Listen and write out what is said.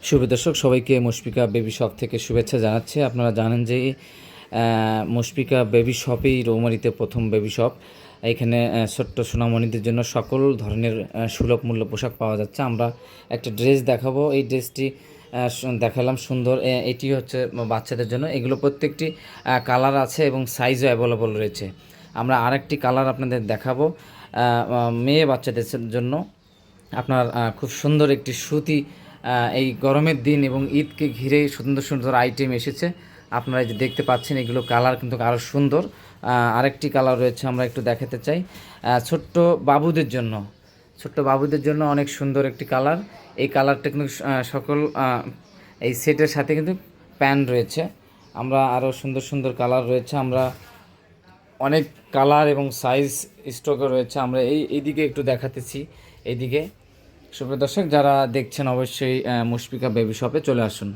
শুভ দর্শক সবাইকে Mushfika baby shop থেকে শুভেচ্ছা জানাচ্ছি। আপনারা জানেন যে মুশফিকা বেবি শপেই রৌমারীতে প্রথম বেবি শপ। এখানে ছোট্ট সোনামণিদের জন্য সকল ধরনের সুলভ মূল্য পোশাক পাওয়া যাচ্ছে। আমরা একটা ড্রেস দেখাবো, এই ড্রেসটি দেখালাম সুন্দর। এটি হচ্ছে বাচ্চাদের জন্য, এগুলো প্রত্যেকটি কালার আছে এবং সাইজও অ্যাভেলেবল রয়েছে। আমরা আরেকটি কালার আপনাদের দেখাবো মেয়ে বাচ্চাদের জন্য। আপনার খুব সুন্দর একটি সুতি এই গরমের দিন এবং ঈদকে ঘিরে সুন্দর সুন্দর আইটেম এসেছে। আপনারা এই যে দেখতে পাচ্ছেন, এগুলো কালার কিন্তু আরও সুন্দর। আরেকটি কালার রয়েছে, আমরা একটু দেখাতে চাই। ছোট্ট বাবুদের জন্য, ছোট্ট বাবুদের জন্য অনেক সুন্দর একটি কালার। এই কালারটা কিন্তু সকল এই সেটের সাথে কিন্তু প্যান্ট রয়েছে। আমরা আরও সুন্দর সুন্দর কালার রয়েছে, আমরা অনেক কালার এবং সাইজ স্টকে রয়েছে। আমরা এইদিকে একটু দেখাতেছি। এইদিকে সুপ্রিয় দর্শক যারা দেখছেন অবশ্যই মুশফিকা বেবি শপে চলে আসুন।